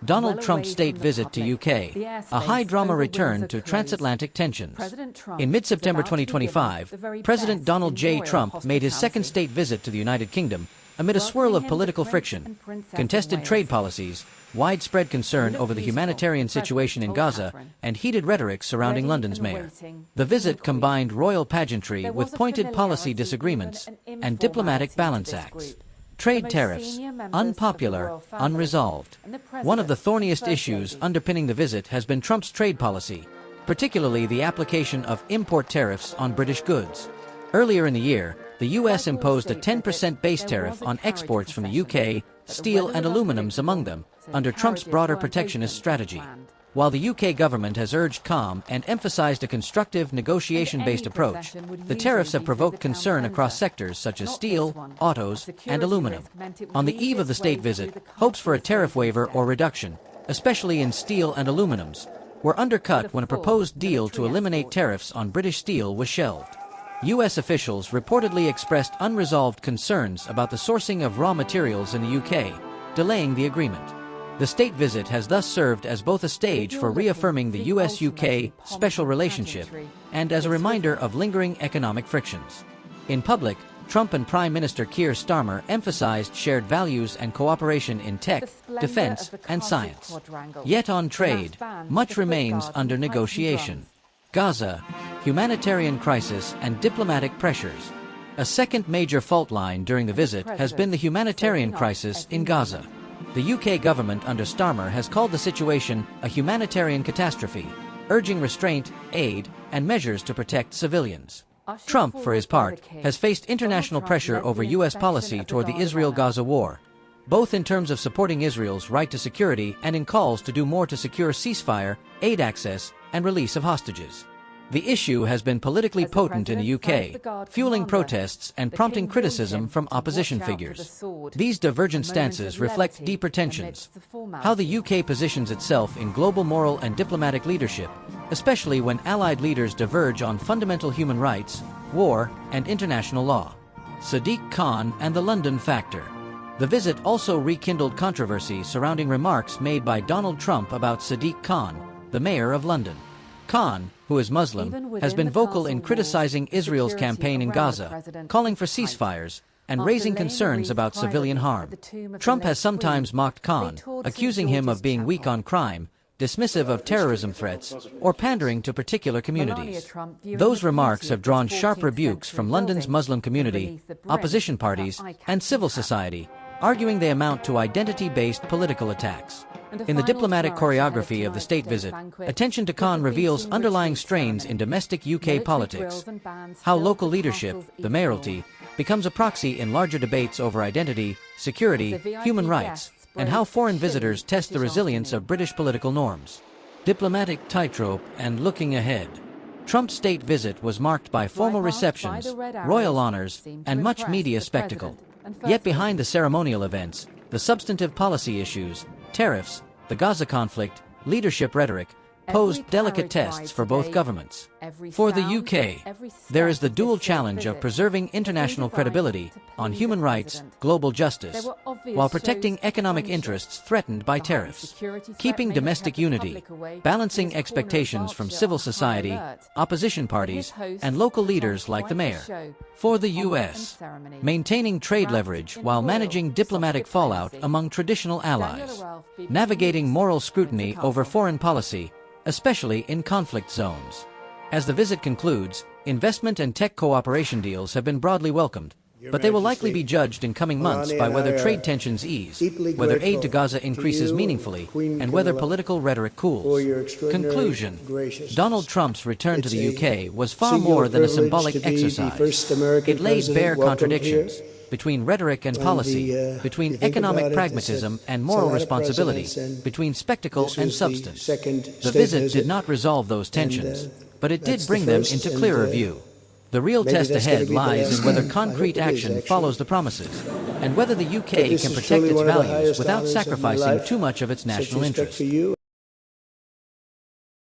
Donald Trump's state visit to UK, a high-drama return to transatlantic tensions. In mid-September 2025, President Donald J. Trump made his second state visit to the United Kingdom amid a swirl of political friction, contested trade policies, widespread concern over the humanitarian situation in Gaza, and heated rhetoric surrounding London's mayor. The visit combined royal pageantry with pointed policy disagreements and diplomatic balance acts. Trade tariffs, unpopular, unresolved. One of the thorniest issues underpinning the visit has been Trump's trade policy, particularly the application of import tariffs on British goods. Earlier in the year, the U.S. imposed a 10% base tariff on exports from the UK, steel and aluminums among them, under Trump's broader protectionist strategy. While the UK government has urged calm and emphasized a constructive negotiation-based approach, the tariffs have provoked concern across sectors such as steel, autos, and aluminum. On the eve of the state visit, hopes for a tariff waiver or reduction, especially in steel and aluminums, were undercut when a proposed deal to eliminate tariffs on British steel was shelved. U.S. officials reportedly expressed unresolved concerns about the sourcing of raw materials in the UK, delaying the agreement. The state visit has thus served as both a stage for reaffirming the US-UK special relationship and as a reminder of lingering economic frictions. In public, Trump and Prime Minister Keir Starmer emphasized shared values and cooperation in tech, defense, and science. Yet on trade, much remains under negotiation. Gaza, humanitarian crisis, and diplomatic pressures. A second major fault line during the visit has been the humanitarian crisis in Gaza. The UK government under Starmer has called the situation a humanitarian catastrophe, urging restraint, aid, and measures to protect civilians. Trump, for his part, has faced international pressure over US policy toward the Israel-Gaza war, both in terms of supporting Israel's right to security and in calls to do more to secure ceasefire, aid access, and release of hostages. The issue has been politically potent in the UK, fueling protests and prompting criticism from opposition figures. These divergent stances reflect deeper tensions. How the UK positions itself in global moral and diplomatic leadership, especially when allied leaders diverge on fundamental human rights, war, and international law. Sadiq Khan and the London factor. The visit also rekindled controversy surrounding remarks made by Donald Trump about Sadiq Khan, the mayor of London. Khan, who is Muslim, has been vocal in criticizing Israel's campaign in Gaza, calling for ceasefires, and raising concerns about civilian harm. Trump has sometimes mocked Khan, accusing him of being weak on crime, dismissive of terrorism threats, or pandering to particular communities. Those remarks have drawn sharp rebukes from London's Muslim community, opposition parties, and civil society, arguing they amount to identity-based political attacks. In the diplomatic choreography of the state visit, attention to Khan reveals underlying strains in domestic UK politics, how local leadership, the mayoralty, becomes a proxy in larger debates over identity, security, human rights, and how foreign visitors test the resilience of British political norms. Diplomatic tightrope and looking ahead. Trump's state visit was marked by formal receptions, royal honors, and much media spectacle. Yet behind the ceremonial events, the substantive policy issues, tariffs, the Gaza conflict, leadership rhetoric, posed delicate tests for both governments. For the UK, there is the dual challenge of preserving international credibility on human rights, global justice, while protecting economic interests threatened by tariffs, keeping domestic unity, balancing expectations from civil society, opposition parties, and local leaders like the mayor. For the US, maintaining trade leverage while managing diplomatic fallout among traditional allies, navigating moral scrutiny over foreign policy, especially in conflict zones. As the visit concludes, investment and tech cooperation deals have been broadly welcomed, but they will likely be judged in coming months by whether trade tensions ease, whether aid to Gaza increases meaningfully, and whether political rhetoric cools. Conclusion. Donald Trump's return to the UK was far more than a symbolic exercise. It laid bare contradictions between rhetoric and policy, between economic pragmatism and moral responsibility, between spectacle and substance. The visit did not resolve those tensions, but it did bring them into clearer view. The real test ahead lies in whether concrete action follows the promises, and whether the UK can protect its values without sacrificing too much of its national interests.